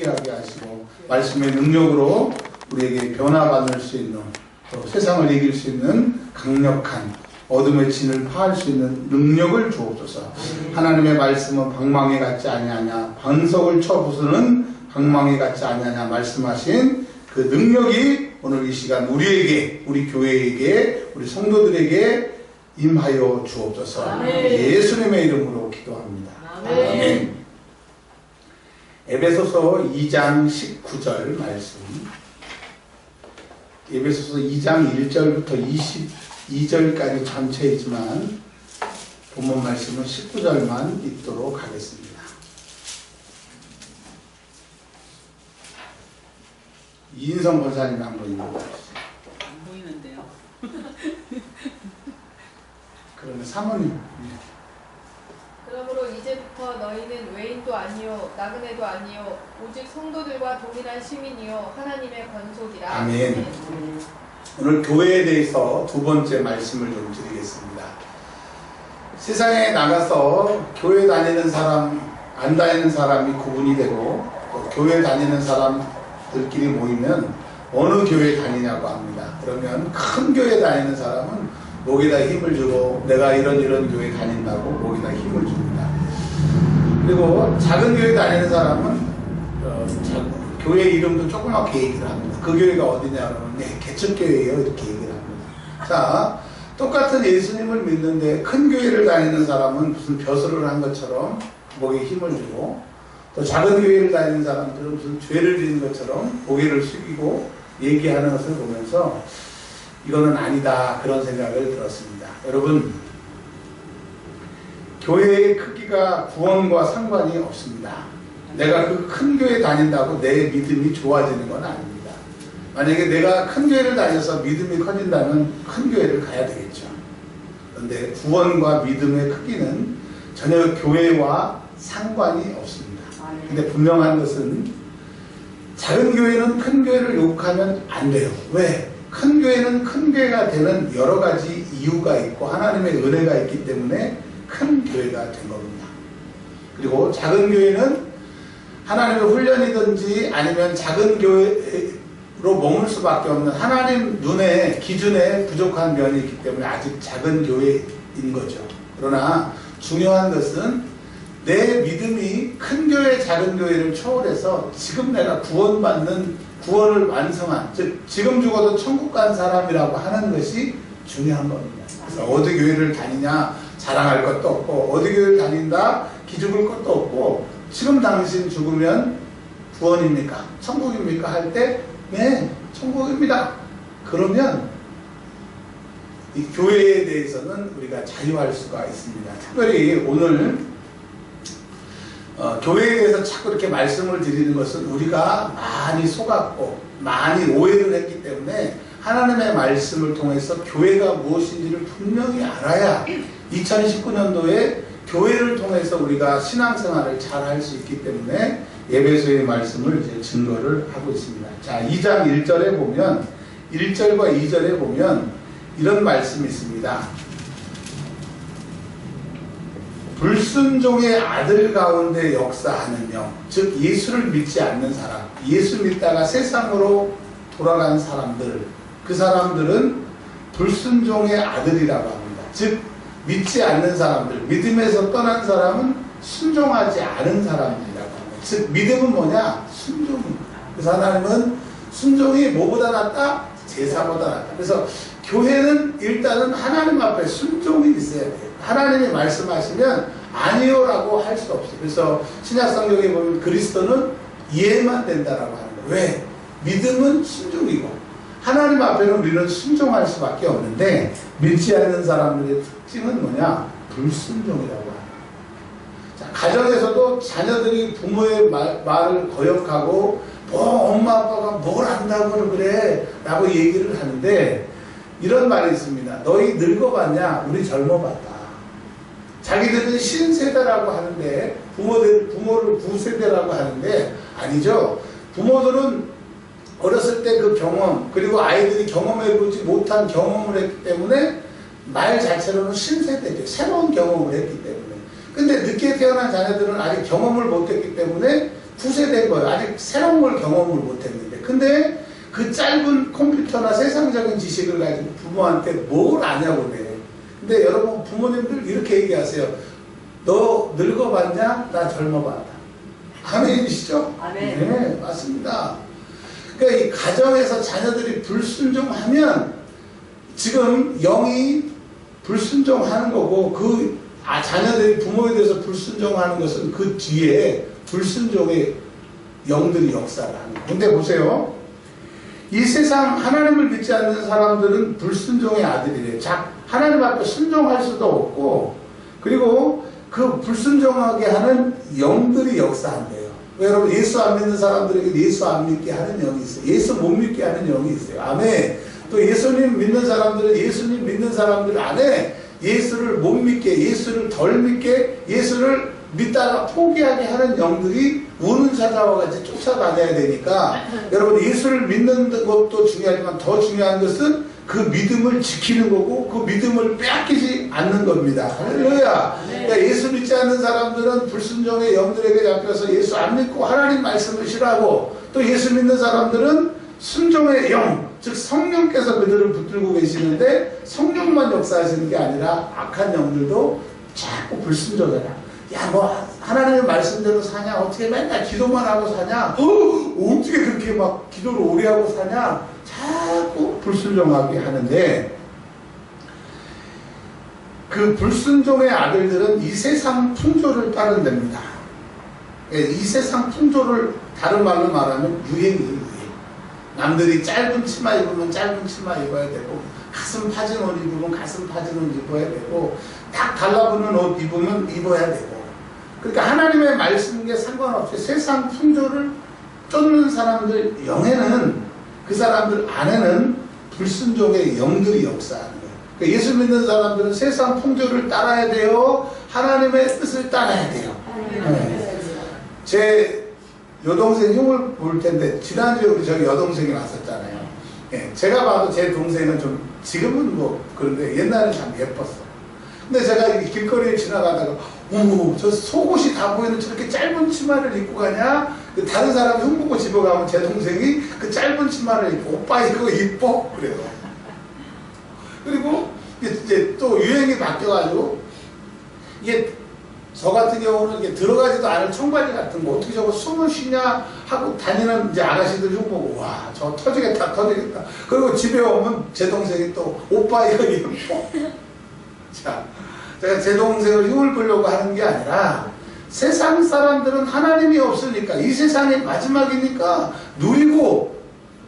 하게 하시고 말씀의 능력으로 우리에게 변화받을 수 있는, 또 세상을 이길 수 있는 강력한 어둠의 진을 파할 수 있는 능력을 주옵소서. 하나님의 말씀은 방망이 같지 아니하냐, 반석을 쳐 부수는 방망이 같지 아니하냐 말씀하신 그 능력이 오늘 이 시간 우리에게, 우리 교회에게, 우리 성도들에게 임하여 주옵소서. 아멘. 예수님의 이름으로 기도합니다. 아멘. 아멘. 에베소서 2장 19절 말씀, 에베소서 2장 1절부터 22절까지 전체이지만 본문 말씀은 19절만 읽도록 하겠습니다. 이인성 권사님 한번 읽어주세요. 안 보이는데요. 그러면 사모님. 그러므로 이제부터 너희는 외인도 아니요 나그네도 아니요 오직 성도들과 동일한 시민이요 하나님의 권속이라. 아멘. 오늘 교회에 대해서 두 번째 말씀을 좀 드리겠습니다. 세상에 나가서 교회 다니는 사람, 안 다니는 사람이 구분이 되고, 또 교회 다니는 사람들끼리 모이면 어느 교회 다니냐고 합니다. 그러면 큰 교회 다니는 사람은 목에다 힘을 주고 내가 이런 교회 다닌다고 목에다 힘을 줍니다. 그리고 작은 교회 다니는 사람은 교회 이름도 조그맣게 얘기를 합니다. 그 교회가 어디냐 그러면 네, 개척교회예요 이렇게 얘기를 합니다. 자, 똑같은 예수님을 믿는데 큰 교회를 다니는 사람은 무슨 벼슬을 한 것처럼 목에 힘을 주고, 또 작은 교회를 다니는 사람들은 무슨 죄를 지은 것처럼 고개를 숙이고 얘기하는 것을 보면서 이거는 아니다, 그런 생각을 들었습니다. 여러분, 교회의 크기가 구원과 상관이 없습니다. 내가 그 큰 교회 다닌다고 내 믿음이 좋아지는 건 아닙니다. 만약에 내가 큰 교회를 다녀서 믿음이 커진다면 큰 교회를 가야 되겠죠. 그런데 구원과 믿음의 크기는 전혀 교회와 상관이 없습니다. 근데 분명한 것은 작은 교회는 큰 교회를 욕하면 안 돼요. 왜? 큰 교회는 큰 교회가 되는 여러 가지 이유가 있고 하나님의 은혜가 있기 때문에 큰 교회가 된 겁니다. 그리고 작은 교회는 하나님의 훈련이든지 아니면 작은 교회로 머물 수밖에 없는 하나님 눈에 기준에 부족한 면이 있기 때문에 아직 작은 교회인 거죠. 그러나 중요한 것은 내 믿음이 큰 교회, 작은 교회를 초월해서 지금 내가 구원을 완성한, 즉 지금 죽어도 천국 간 사람이라고 하는 것이 중요한 겁니다. 그래서 어디 교회를 다니냐 자랑할 것도 없고, 어디 교회를 다닌다 기죽을 것도 없고, 지금 당신 죽으면 구원입니까? 천국입니까? 할 때 네, 천국입니다. 그러면 이 교회에 대해서는 우리가 자유할 수가 있습니다. 특별히 오늘 교회에 대해서 자꾸 이렇게 말씀을 드리는 것은 우리가 많이 속았고 많이 오해를 했기 때문에 하나님의 말씀을 통해서 교회가 무엇인지를 분명히 알아야 2019년도에 교회를 통해서 우리가 신앙생활을 잘 할 수 있기 때문에 에베소의 말씀을 이제 증거를 하고 있습니다. 자, 2장 1절에 보면, 1절과 2절에 보면 이런 말씀이 있습니다. 불순종의 아들 가운데 역사하는 영, 즉 예수를 믿지 않는 사람, 예수 믿다가 세상으로 돌아간 사람들, 그 사람들은 불순종의 아들이라고 합니다. 즉 믿지 않는 사람들, 믿음에서 떠난 사람은 순종하지 않은 사람들이라고 합니다. 즉 믿음은 뭐냐? 순종입니다. 그래서 하나님은 순종이 뭐보다 낫다? 제사보다 낫다. 그래서 교회는 일단은 하나님 앞에 순종이 있어야 돼요. 하나님이 말씀하시면 아니요라고 할 수 없어요. 그래서 신약 성경에 보면 그리스도는 이해만 된다라고 하는 거예요. 왜? 믿음은 순종이고 하나님 앞에는 우리는 순종할 수밖에 없는데, 믿지 않는 사람들의 특징은 뭐냐? 불순종이라고 합니다. 자, 가정에서도 자녀들이 부모의 말을 거역하고 엄마 아빠가 뭘 안다고 그래 라고 얘기를 하는데, 이런 말이 있습니다. 너희 늙어봤냐? 우리 젊어봤다. 자기들은 신세대라고 하는데, 부모를 부세대라고 하는데, 아니죠. 부모들은 어렸을 때 그 경험, 그리고 아이들이 경험해보지 못한 경험을 했기 때문에 말 자체로는 신세대죠. 새로운 경험을 했기 때문에. 근데 늦게 태어난 자녀들은 아직 경험을 못했기 때문에 후세된 거예요. 아직 새로운 걸 경험을 못했는데. 근데 그 짧은 컴퓨터나 세상적인 지식을 가지고 부모한테 뭘 아냐고 그래. 근데 여러분 부모님들 이렇게 얘기하세요. 너 늙어봤냐? 나 젊어봤다. 아멘이시죠? 아멘. 네, 맞습니다. 그러니까 이 가정에서 자녀들이 불순종하면 지금 영이 불순종하는 거고 자녀들이 부모에 대해서 불순종하는 것은 그 뒤에 불순종의 영들이 역사를 하는 거예요. 근데 보세요. 이 세상 하나님을 믿지 않는 사람들은 불순종의 아들이래요. 하나님 앞에 순종할 수도 없고 그리고 그 불순종하게 하는 영들이 역사한대요. 여러분 예수 안 믿는 사람들에게 예수 안 믿게 하는 영이 있어요. 예수 못 믿게 하는 영이 있어요. 아멘. 또 예수님 믿는 사람들은 예수님 믿는 사람들 안에 예수를 못 믿게, 예수를 덜 믿게, 예수를 믿다가 포기하게 하는 영들이 우는 사자와 같이 쫓아다녀야 되니까 여러분 예수를 믿는 것도 중요하지만 더 중요한 것은 그 믿음을 지키는 거고 그 믿음을 빼앗기지 않는 겁니다. 할렐루야. 그러니까 예수 믿지 않는 사람들은 불순종의 영들에게 잡혀서 예수 안 믿고 하나님 말씀을 싫어하고 또 예수 믿는 사람들은 순종의 영, 즉 성령께서 그들을 붙들고 계시는데 성령만 역사하시는 게 아니라 악한 영들도 자꾸 불순종해라. 야, 뭐 하나님의 말씀대로 사냐? 어떻게 맨날 기도만 하고 사냐? 어떻게 그렇게 막 기도를 오래 하고 사냐? 자꾸 불순종하게 하는데 그 불순종의 아들들은 이 세상 풍조를 따른답니다. 이 세상 풍조를 다른 말로 말하면 유행이에요. 남들이 짧은 치마 입으면 짧은 치마 입어야 되고 가슴 파진 옷 입으면 가슴 파진 옷 입어야 되고 딱 달라붙는 옷 입으면 입어야 되고 그러니까 하나님의 말씀에 상관없이 세상 풍조를 쫓는 사람들 영에는 그 사람들 안에는 불순종의 영들이 역사하는 거예요. 그러니까 예수 믿는 사람들은 세상 풍조를 따라야 돼요. 하나님의 뜻을 따라야 돼요. 네. 제 여동생 흉을 볼 텐데 지난주에 우리 저기 여동생이 왔었잖아요. 예, 제가 봐도 제 동생은 좀 지금은 뭐 그런데 옛날엔 참 예뻤어. 근데 제가 이 길거리에 지나가다가 어머 저 속옷이 다 보이는 저렇게 짧은 치마를 입고 가냐? 다른 사람이 흉보고 집에 가면 제 동생이 그 짧은 치마를 입고 오빠 이거 이뻐? 그래요. 그리고 이제 또 유행이 바뀌어가지고 이게 저 같은 경우는 이게 들어가지도 않을 청바지 같은 거 어떻게 저거 숨을 쉬냐 하고 다니는 이제 아가씨들 흉보고 와 저 터지겠다 터지겠다. 그리고 집에 오면 제 동생이 또 오빠 이거 이뻐. 자, 제가 제 동생을 흉을 보려고 하는 게 아니라 세상 사람들은 하나님이 없으니까 이 세상이 마지막이니까 누리고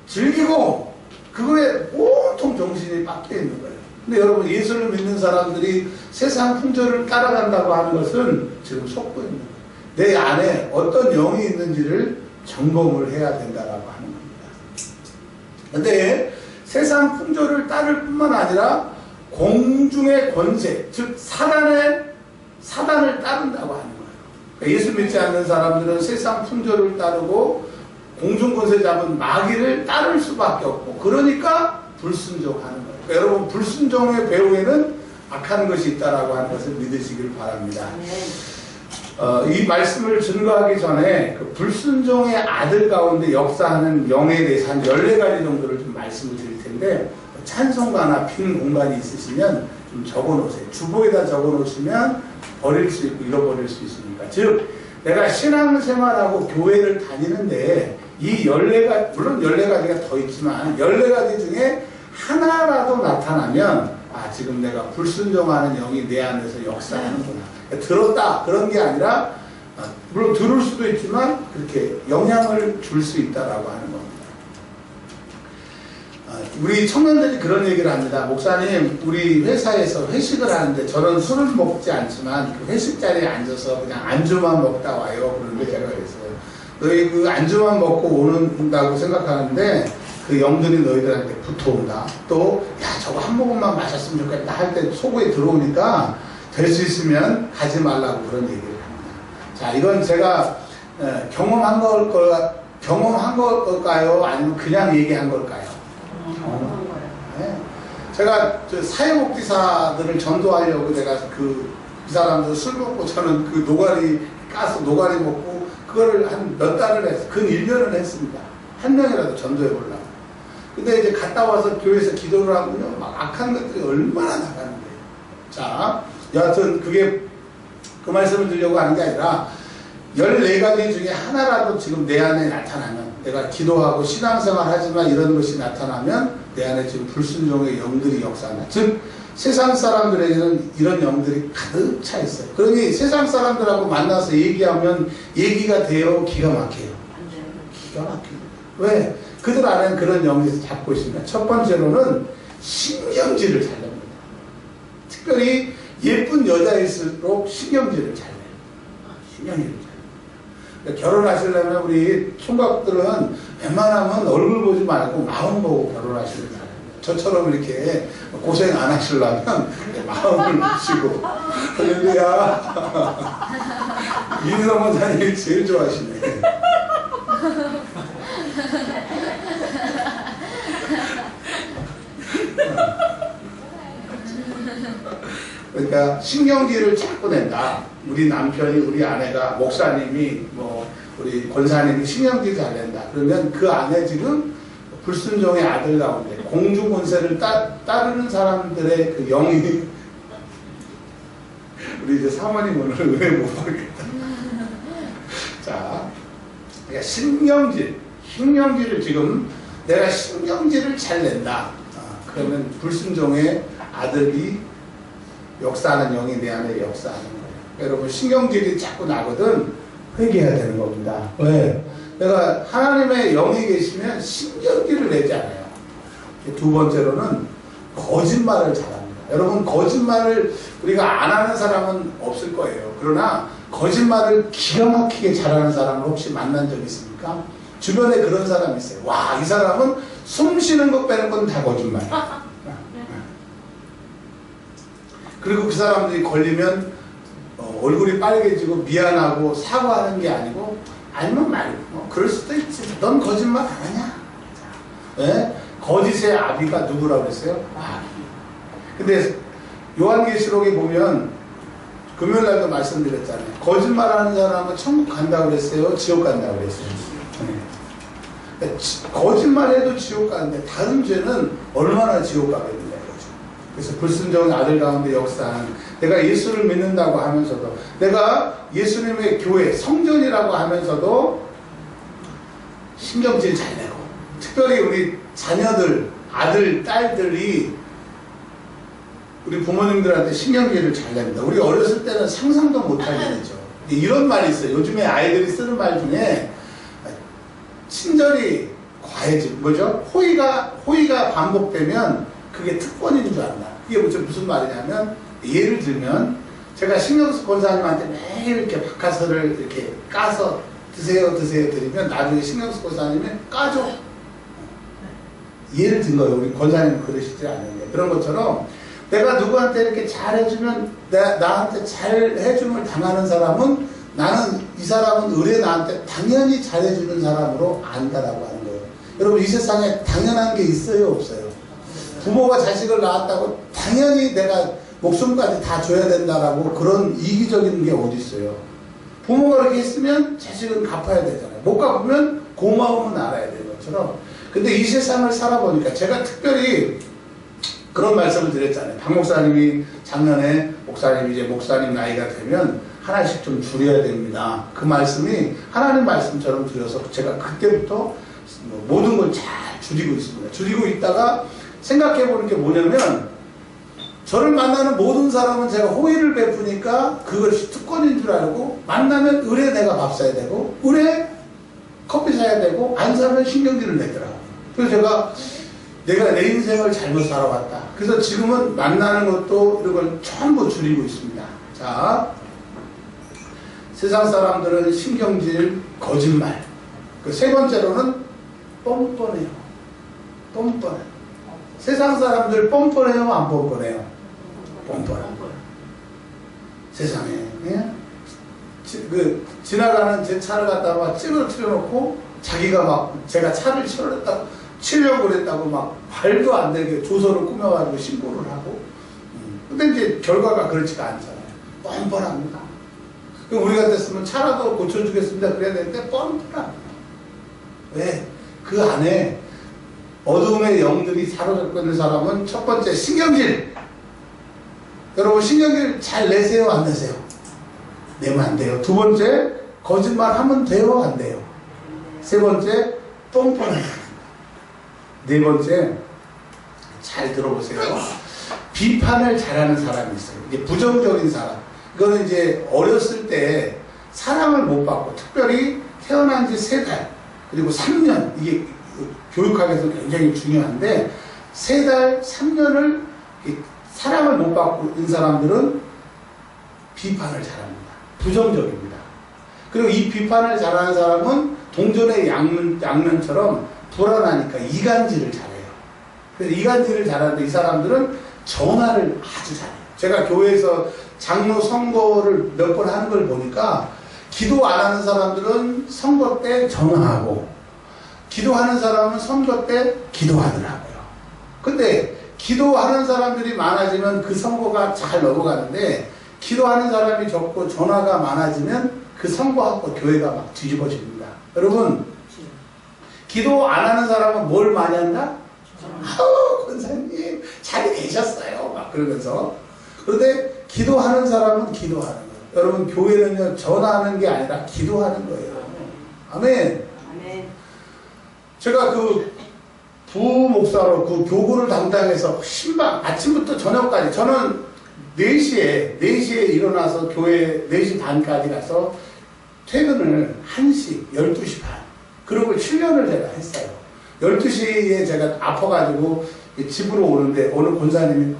즐기고 그거에 온통 정신이 빡겨 있는 거예요. 근데 여러분 예수를 믿는 사람들이 세상 풍조를 따라간다고 하는 것은 지금 속고 있는 거예요. 내 안에 어떤 영이 있는지를 점검을 해야 된다라고 하는 겁니다. 근데 세상 풍조를 따를 뿐만 아니라 공중의 권세, 즉 사단을 따른다고 하는 거예요. 그러니까 예수 믿지 않는 사람들은 세상 풍조를 따르고 공중 권세 잡은 마귀를 따를 수밖에 없고 그러니까 불순종하는 거예요. 그러니까 여러분 불순종의 배후에는 악한 것이 있다라고 하는 것을 믿으시길 바랍니다. 이 말씀을 증거하기 전에 그 불순종의 아들 가운데 역사하는 영에 대해서 한 14가지 정도를 좀 말씀을 드릴 텐데 찬송가나 빈 공간이 있으시면 좀 적어 놓으세요. 주보에다 적어 놓으시면 버릴 수 있고 잃어버릴 수 있으니까. 즉 내가 신앙생활하고 교회를 다니는데 이 14가지, 물론 14가지가 더 있지만 14가지 중에 하나라도 나타나면 아 지금 내가 불순종하는 영이 내 안에서 역사하는구나. 들었다 그런 게 아니라 물론 들을 수도 있지만 그렇게 영향을 줄 수 있다라고 하는 겁니다. 우리 청년들이 그런 얘기를 합니다. 목사님 우리 회사에서 회식을 하는데 저는 술을 먹지 않지만 그 회식 자리에 앉아서 그냥 안주만 먹다 와요. 그런데 제가 그랬어요. 너희 그 안주만 먹고 오는다고 생각하는데 그 영들이 너희들한테 붙어온다. 또 야 저거 한 모금만 마셨으면 좋겠다 할 때 속에 들어오니까 될 수 있으면 가지 말라고 그런 얘기를 합니다. 자 이건 제가 경험한 걸까요? 아니면 그냥 얘기한 걸까요? 네. 제가 사회복지사들을 전도하려고 내가 그 사람들 술 먹고 저는 그 노가리 까서 노가리 먹고 그거를 한 몇 달을 했어요. 근 1년을 했습니다. 한 명이라도 전도해 보려고. 근데 이제 갔다 와서 교회에서 기도를 하면요, 막 악한 것들이 얼마나 나가는데요. 자, 여하튼 그게 그 말씀을 드리려고 하는 게 아니라 14가지 중에 하나라도 지금 내 안에 나타나면, 내가 기도하고 신앙생활 하지만 이런 것이 나타나면 내 안에 지금 불순종의 영들이 역사한다. 즉 세상 사람들에게는 이런 영들이 가득 차 있어요. 그러니 세상 사람들하고 만나서 얘기하면 얘기가 돼요, 기가 막혀요? 기가 막혀요. 왜? 그들 안에는 그런 영이 잡고 있습니다. 첫 번째로는 신경질을 잘 냅니다. 특별히 예쁜 여자일수록 신경질을 잘 내요. 신경질을 잘 내요. 그러니까 결혼하시려면 우리 총각들은 웬만하면 얼굴 보지 말고 마음 보고 결혼하시는 거예요. 저처럼 이렇게 고생 안 하시려면 마음을 보시고. 할렐루야. 민성 원사님이 제일 좋아하시네. 그러니까 신경질을 자꾸 낸다. 우리 남편이, 우리 아내가, 목사님이, 뭐 우리 권사님이 신경질 잘 낸다. 그러면 그 안에 지금 불순종의 아들 가운데 공주 권세를 따르는 사람들의 그 영이 우리 이제 사모님 오늘 은혜 못 받겠다. 자, 그러니까 신경질을 지금 내가 신경질을 잘 낸다. 그러면 불순종의 아들이 역사하는 영이 내 안에 역사하는 거예요. 여러분 신경질이 자꾸 나거든 회개해야 되는 겁니다. 왜? 내가 하나님의 영이 계시면 신경질을 내지 않아요. 두 번째로는 거짓말을 잘합니다. 여러분 거짓말을 우리가 안 하는 사람은 없을 거예요. 그러나 거짓말을 기가 막히게 잘하는 사람을 혹시 만난 적 있습니까? 주변에 그런 사람이 있어요. 와, 이 사람은 숨 쉬는 것 빼는 건 다 거짓말. 그리고 그 사람들이 걸리면 얼굴이 빨개지고 미안하고 사과하는 게 아니고 아니면 말고 그럴 수도 있지. 넌 거짓말 안 하냐? 네? 거짓의 아비가 누구라고 그랬어요? 마귀. 근데 요한계시록에 보면 금요일날도 말씀드렸잖아요. 거짓말하는 사람은 천국 간다고 그랬어요? 지옥 간다고 그랬어요? 네. 거짓말해도 지옥 가는데 다른 죄는 얼마나 지옥 가게 된다 이거죠. 그래서 불순종의 아들 가운데 역사한 내가 예수를 믿는다고 하면서도 내가 예수님의 교회 성전이라고 하면서도 신경질 잘 내고 특별히 우리 자녀들 아들 딸들이 우리 부모님들한테 신경질을 잘 냅니다. 우리 어렸을 때는 상상도 못할 일이죠. 이런 말이 있어요. 요즘에 아이들이 쓰는 말 중에 친절이 과해지고 뭐죠? 호의가 반복되면 그게 특권인 줄 안다. 이게 무슨 말이냐면 예를 들면 제가 신경수 권사님한테 매일 이렇게 박하서를 이렇게 까서 드세요 드리면 나중에 신경수 권사님이 까줘. 예를 든 거예요. 우리 권사님은 그러시지 않는데 그런 것처럼 내가 누구한테 이렇게 잘해주면 나한테 잘해줌을 당하는 사람은 나는 이 사람은 의뢰 나한테 당연히 잘해주는 사람으로 안다라고 하는 거예요. 여러분 이 세상에 당연한 게 있어요 없어요? 부모가 자식을 낳았다고 당연히 내가 목숨까지 다 줘야 된다라고 그런 이기적인 게 어디 있어요? 부모가 그렇게 했으면 자식은 갚아야 되잖아요. 못 갚으면 고마움은 알아야 되는 것처럼. 근데 이 세상을 살아보니까 제가 특별히 그런 말씀을 드렸잖아요. 박 목사님이 작년에 목사님 이제 목사님 나이가 되면 하나씩 좀 줄여야 됩니다. 그 말씀이 하나님 말씀처럼 드려서 제가 그때부터 모든 걸 잘 줄이고 있습니다. 줄이고 있다가 생각해 보는 게 뭐냐면 저를 만나는 모든 사람은 제가 호의를 베푸니까 그것이 특권인 줄 알고 만나면 의뢰 내가 밥 사야 되고 의뢰 커피 사야 되고 안 사면 신경질을 내더라고요. 그래서 내가 내 인생을 잘못 살아왔다. 그래서 지금은 만나는 것도 이런 걸 전부 줄이고 있습니다. 자, 세상 사람들은 신경질, 거짓말. 그 세 번째로는 뻔뻔해요. 뻔뻔해요. 세상 사람들 뻔뻔해요, 안 뻔뻔해요? 뻔뻔해요. 세상에. 예? 지나가는 제 차를 갖다가 막 찌그러뜨려놓고 자기가 막 제가 차를 치려고 그랬다고 막 말도 안 되게 조서를 꾸며가지고 신고를 하고 근데 이제 결과가 그렇지가 않잖아요. 뻔뻔합니다. 그럼 우리 같았으면 차라도 고쳐주겠습니다. 그래야 되는데 뻔뻔하다. 왜? 그 안에 어둠의 영들이 사로잡고 있는 사람은 첫 번째 신경질. 여러분 신경질 잘 내세요? 안 내세요? 내면 안 돼요. 두 번째 거짓말 하면 돼요? 안 돼요? 세 번째 뻔뻔하다. 네 번째 잘 들어보세요. 비판을 잘하는 사람이 있어요. 이게 부정적인 사람. 이거는 이제 어렸을 때 사랑을 못 받고 특별히 태어난 지 3달 그리고 3년 이게 교육학에서 굉장히 중요한데 3달, 3년을 사랑을 못 받고 있는 사람들은 비판을 잘합니다. 부정적입니다. 그리고 이 비판을 잘하는 사람은 동전의 양면처럼 불안하니까 이간질을 잘해요. 그래서 이간질을 잘하는데 이 사람들은 전화를 아주 잘해요. 제가 교회에서 장로 선거를 몇 번 하는 걸 보니까 기도 안 하는 사람들은 선거 때 전화하고 기도하는 사람은 선거 때 기도하더라고요. 근데 기도하는 사람들이 많아지면 그 선거가 잘 넘어가는데 기도하는 사람이 적고 전화가 많아지면 그 선거하고 교회가 막 뒤집어집니다. 여러분 기도 안 하는 사람은 뭘 많이 한다? 아우 권사님 잘 계셨어요 막 그러면서. 그런데 기도하는 사람은 기도하는 거예요. 여러분 교회는요 전화하는 게 아니라 기도하는 거예요. 아멘. 아멘. 제가 그 부목사로 그 교구를 담당해서 신방 아침부터 저녁까지 저는 4시에 일어나서 교회 4시 반까지 가서 퇴근을 1시 12시 반 그러고 7년을 제가 했어요. 12시에 제가 아파가지고 집으로 오는데 어느 권사님이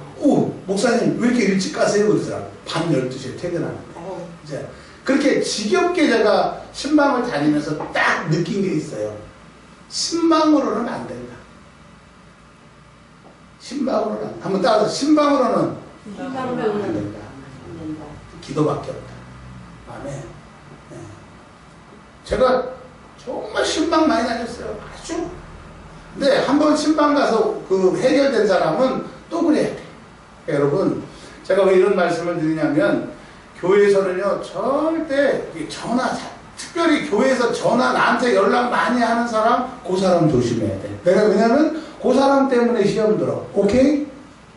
목사님 왜 이렇게 일찍 가세요? 그러더라고요. 밤 12시에 퇴근하는데 이제 그렇게 지겹게 제가 신방을 다니면서 딱 느낀 게 있어요. 신방으로는 안 된다. 신방으로는 안 된다. 한번 따라서 신방으로는 안 된다. 기도밖에 없다. 아멘. 네. 제가 정말 신방 많이 다녔어요. 아주. 근데 한번 신방 가서 그 해결된 사람은 또 그래야 돼. 여러분, 제가 왜 이런 말씀을 드리냐면, 교회에서는요, 절대 전화, 특별히 교회에서 전화 나한테 연락 많이 하는 사람, 그 사람 조심해야 돼. 내가 왜냐면, 그 사람 때문에 시험 들어. 오케이?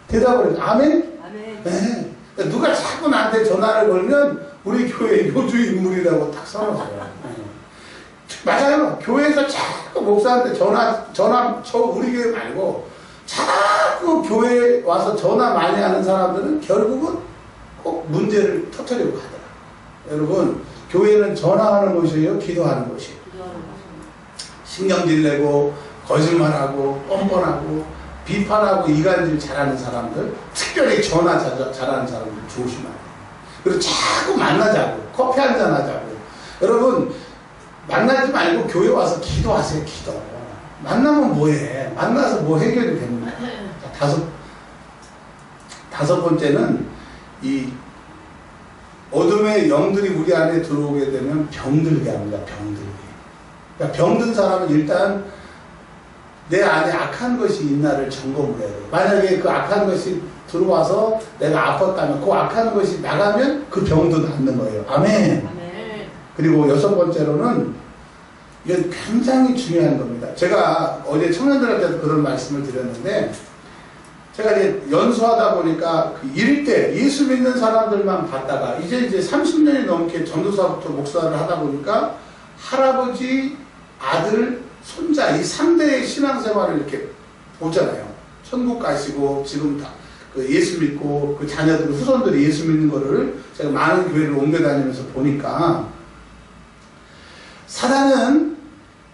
대답을 해. 아멘? 아멘. 네. 누가 자꾸 나한테 전화를 걸면, 우리 교회 요주 인물이라고 딱 써놓았어요. 맞아요. 교회에서 자꾸 목사한테 우리 교회 말고, 자꾸 교회에 와서 전화 많이 하는 사람들은 결국은 꼭 문제를 터뜨리고 가더라. 여러분, 교회는 전화하는 곳이에요? 기도하는 곳이에요? 신경질 내고, 거짓말하고, 뻔뻔하고, 비판하고, 이간질 잘하는 사람들, 특별히 전화 잘하는 사람들 조심해야 돼요. 그리고 자꾸 만나자고, 커피 한잔 하자고. 여러분, 만나지 말고 교회 와서 기도하세요, 기도. 만나면 뭐해? 만나서 뭐 해결이 됩니까? 자, 다섯 번째는 이 어둠의 영들이 우리 안에 들어오게 되면 병들게 합니다, 병들게. 그러니까 병든 사람은 일단 내 안에 악한 것이 있나를 점검을 해야 돼요. 만약에 그 악한 것이 들어와서 내가 아팠다면 그 악한 것이 나가면 그 병도 낫는 거예요. 아멘. 아멘. 그리고 6번째로는 이건 굉장히 중요한 겁니다. 제가 어제 청년들한테도 그런 말씀을 드렸는데 제가 이제 연수하다 보니까 그 일대 예수 믿는 사람들만 봤다가 이제 30년이 넘게 전도사부터 목사를 하다 보니까 할아버지, 아들, 손자 이 3대의 신앙생활을 이렇게 보잖아요. 천국 가시고 지금 다 그 예수 믿고 그 자녀들 후손들이 예수 믿는 거를 제가 많은 교회를 옮겨 다니면서 보니까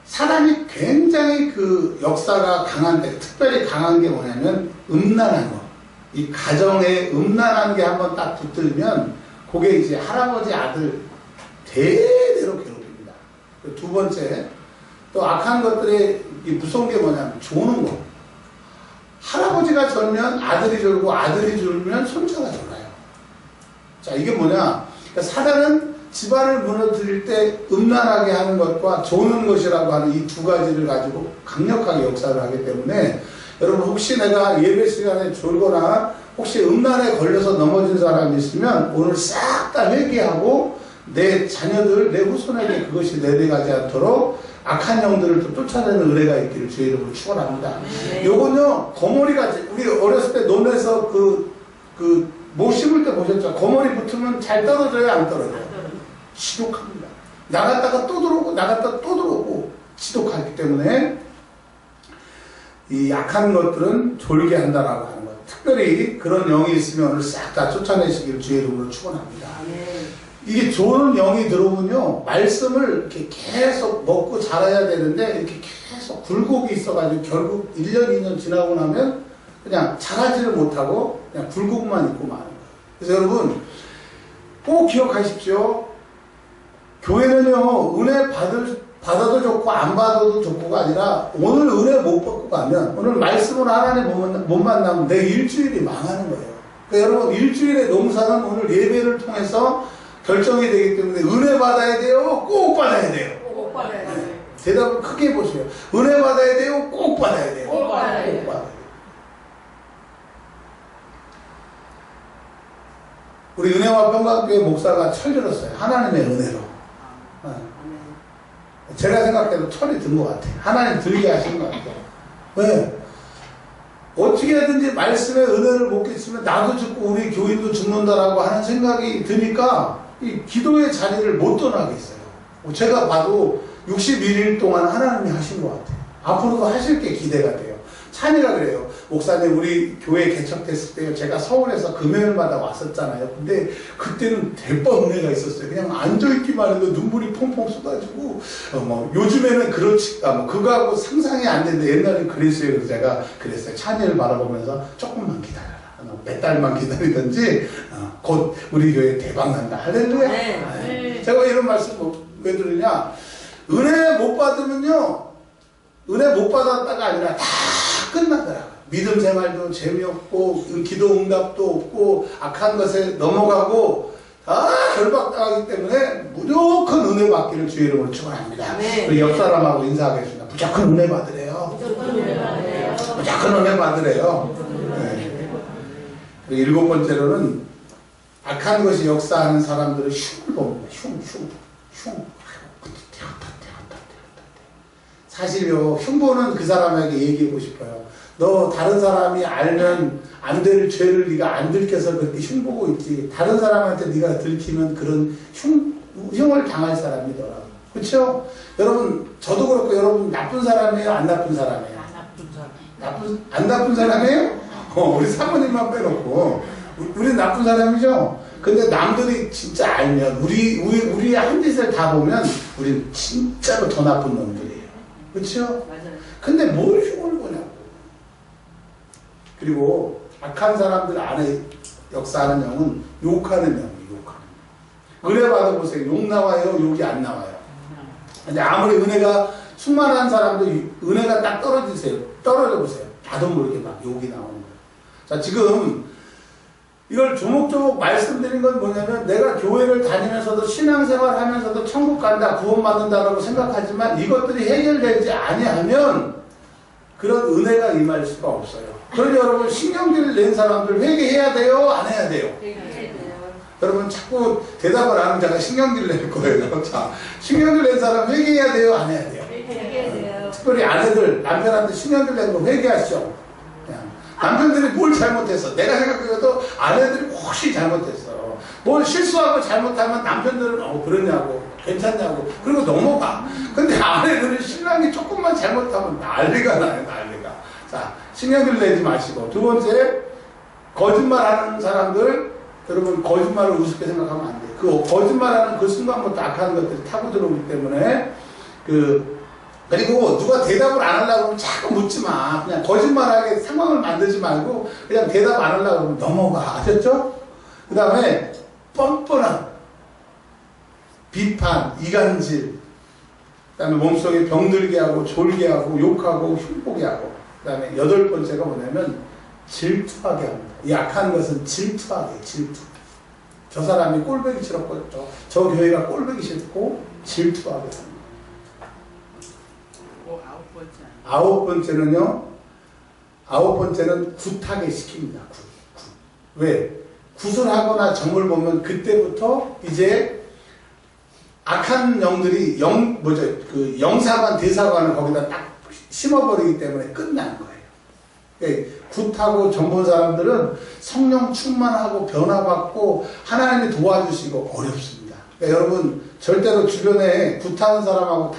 사단이 굉장히 그 역사가 강한데 특별히 강한 게 뭐냐면 음란한 거. 이 가정에 음란한 게 한번 딱 붙들면 그게 이제 할아버지 아들 대대로 괴롭힙니다. 두 번째 또 악한 것들의 무서운 게 뭐냐면 조는 거. 할아버지가 졸면 아들이 졸고 아들이 졸면 손자가 졸아요. 자 이게 뭐냐? 그러니까 사단은 집안을 무너뜨릴 때 음란하게 하는 것과 조는 것이라고 하는 이 두 가지를 가지고 강력하게 역사를 하기 때문에 여러분 혹시 내가 예배 시간에 졸거나 혹시 음란에 걸려서 넘어진 사람이 있으면 오늘 싹 다 회개하고 내 자녀들, 내 후손에게 그것이 내려가지 않도록 악한 영들을 또 쫓아내는 은혜가 있기를 주의 이름으로 축원합니다. 요건요, 거머리같이, 우리 어렸을 때 논에서 못 심을 때 보셨죠? 거머리 붙으면 잘 떨어져요, 안 떨어져요? 지독합니다. 나갔다가 또 들어오고, 나갔다가 또 들어오고, 지독하기 때문에, 이 약한 것들은 졸게 한다라고 하는 것. 특별히 그런 영이 있으면 오늘 싹 다 쫓아내시기를 주의 이름으로 축원합니다. 이게 좋은 영이 들어오면요, 말씀을 이렇게 계속 먹고 자라야 되는데, 이렇게 계속 굴곡이 있어가지고, 결국 1년, 2년 지나고 나면, 그냥 자라지를 못하고, 그냥 굴곡만 있고 마는 거예요. 그래서 여러분, 꼭 기억하십시오. 교회는요, 은혜 받아도 좋고, 안 받아도 좋고가 아니라, 오늘 은혜 못 받고 가면, 오늘 말씀으로 하나님 못 만나면 내 일주일이 망하는 거예요. 그러니까 여러분, 일주일의 농사는 오늘 예배를 통해서 결정이 되기 때문에 은혜 받아야 돼요? 꼭 받아야 돼요? 꼭 받아야 돼요. 네. 대답을 크게 보세요. 은혜 받아야 돼요? 꼭 받아야 돼요? 꼭 받아야 돼요. 꼭 받아야 돼요. 우리 은혜와 평강교회 목사가 철들었어요. 하나님의 은혜로. 네. 제가 생각해도 철이 든 것 같아요. 하나님 들게 하신 것 같아요. 왜? 어떻게 하든지 말씀의 은혜를 못 끼치면 나도 죽고 우리 교인도 죽는다라고 하는 생각이 드니까 이 기도의 자리를 못 떠나겠어요. 제가 봐도 61일 동안 하나님이 하신 것 같아요. 앞으로도 하실 게 기대가 돼요. 찬이가 그래요. 목사님, 우리 교회 개척됐을 때 제가 서울에서 금요일마다 왔었잖아요. 근데 그때는 대박 은혜가 있었어요. 그냥 앉아있기만 해도 눈물이 펑펑 쏟아지고, 요즘에는 그렇지, 그거하고 상상이 안 되는데 옛날엔 그랬어요. 그래서 제가 그랬어요. 찬이를 바라보면서 조금만 기다려라. 몇 달만 기다리든지, 곧 우리 교회 대박 난다. 할렐루야. 네. 제가 이런 말씀 왜 드리냐. 은혜 못 받으면요, 은혜 못 받았다가 아니라 다 끝나더라고요. 믿음 생활도 재미없고, 기도 응답도 없고, 악한 것에 넘어가고, 다 결박당하기 때문에 무조건 은혜 받기를 주의 이름으로 축원합니다. 네. 우리 옆 사람하고 인사하겠습니다. 무조건 은혜 받으래요. 무조건 은혜 받으래요. 네. 그리고 7번째로는 악한 것이 역사하는 사람들을 흉을 봅니다. 흉. 사실요, 흉보는 그 사람에게 얘기하고 싶어요. 너 다른 사람이 알면 안 될 죄를 네가 안 들켜서 그렇게 흉보고 있지. 다른 사람한테 네가 들키면 그런 흉을 당할 사람이더라고. 그렇죠? 여러분, 저도 그렇고 여러분 나쁜 사람이에요? 안 나쁜 사람이에요? 안 나쁜 사람이에요? 우리 사모님만 빼놓고 우리 나쁜 사람이죠? 근데 남들이 진짜 알면 우리의 한 짓을 다 보면 우리는 진짜로 더 나쁜 놈들이에요. 그렇죠? 맞아요. 근데 뭘 흉을 보냐고. 그리고 악한 사람들 안에 역사하는 영은 욕하는 영이에요. 은혜 받아보세요. 욕 나와요? 욕이 안 나와요? 근데 아무리 은혜가 충만한 사람도 은혜가 딱 떨어져 보세요. 나도 모르게 막 욕이 나오는 거예요. 자, 지금 이걸 조목조목 말씀드린 건 뭐냐면, 내가 교회를 다니면서도 신앙생활 하면서도 천국 간다, 구원받는다라고 생각하지만 이것들이 해결되지 아니하면 그런 은혜가 임할 수가 없어요. 그러니 여러분, 신경질 낸 사람들 회개해야 돼요? 안 해야 돼요? 여러분, 자꾸 대답을 안 하면 제가 신경질 낼 거예요. 자, 신경질 낸 사람 회개해야 돼요? 안 해야 돼요? 특별히 아내들, 남편한테 신경질 낸 거 회개하시죠. 남편들이 뭘 잘못했어? 내가 생각해도 아내들이 혹시 잘못했어. 뭘 실수하고 잘못하면 남편들은 그러냐고, 괜찮냐고, 그리고 넘어가. 근데 아내들은 신랑이 조금만 잘못하면 난리가 나요, 난리가. 자, 신경질 내지 마시고. 두 번째, 거짓말하는 사람들, 여러분, 거짓말을 우습게 생각하면 안 돼요. 그 거짓말하는 그 순간부터 악한 것들이 타고 들어오기 때문에, 그리고 누가 대답을 안 하려고 하면 자꾸 묻지 마. 그냥 거짓말하게 상황을 만들지 말고 그냥 대답 안 하려고 하면 넘어가. 아셨죠? 그 다음에 뻔뻔한 비판, 이간질, 그 다음에 몸속에 병들게 하고 졸게 하고 욕하고 흉보게 하고, 그 다음에 8번째가 뭐냐면 질투하게 합니다. 이 악한 것은 질투하게, 질투. 저 사람이 꼴보기 싫었고 저 교회가 꼴보기 싫고 질투하게 합니다. 9번째는 굿하게 시킵니다. 왜? 굿을 하거나 점을 보면 그때부터 이제 악한 영들이 영사관, 대사관을 거기다 딱 심어버리기 때문에 끝나는 거예요. 그러니까 굿하고 전본 사람들은 성령 충만하고 변화받고 하나님이 도와주시고 어렵습니다. 그러니까 여러분 절대로 주변에 굿하는 사람하고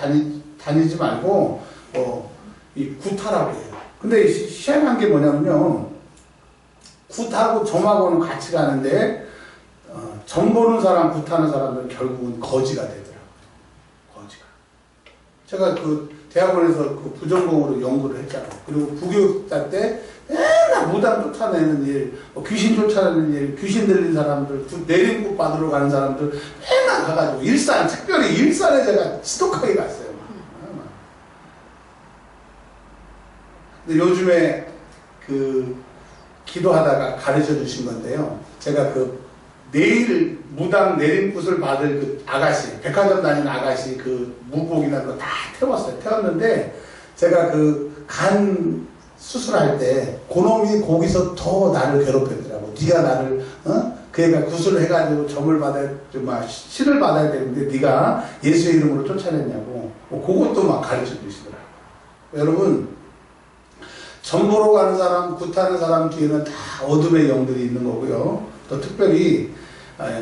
다니지 말고 이 굿하라고 해요. 근데 희한한 게 뭐냐면요. 굿하고 점하고는 같이 가는데 점 보는 사람, 굿하는 사람들은 결국은 거지가 되더라고요. 거지가. 제가 그 대학원에서 그 부전공으로 연구를 했잖아요. 그리고 부교육자 때 맨날 무당 쫓아내는 일, 귀신 쫓아내는 일, 귀신 들린 사람들, 내림국 받으러 가는 사람들 맨날 가가지고 일산, 특별히 일산에 제가 지독하게 갔어요. 근데 요즘에 그 기도하다가 가르쳐 주신 건데요. 제가 그 내일 무당 내림굿을 받을 그 아가씨, 백화점 다니는 아가씨 그 무복이나 그거 다 태웠어요. 태웠는데 제가 그 간 수술할 때 그놈이 거기서 더 나를 괴롭혔더라고. 네가 나를 그애가 구슬을 해가지고 점을 받아야 실을 받아야 되는데 네가 예수의 이름으로 쫓아냈냐고. 그것도 막 가르쳐 주시더라고요. 여러분 점 보러 가는 사람, 굿하는 사람 뒤에는 다 어둠의 영들이 있는 거고요. 또 특별히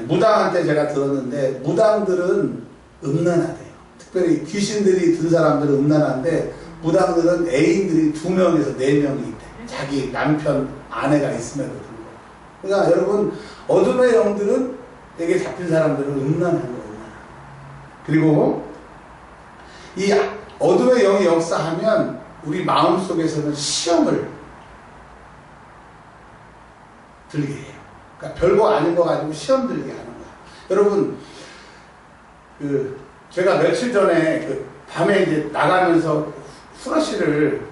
무당한테 제가 들었는데 무당들은 음란하대요. 특별히 귀신들이 든 사람들은 음란한데 무당들은 애인들이 2명에서 4명이 있대. 자기 남편, 아내가 있음에도 불구하고. 그러니까 여러분 어둠의 영들은 에게 잡힌 사람들은 음란한 거예요. 그리고 이 어둠의 영이 역사하면 우리 마음속에서는 시험을 들게 해요. 그러니까 별거 아닌 거 가지고 시험 들게 하는 거야. 여러분, 제가 며칠 전에 밤에 이제 나가면서 후러쉬를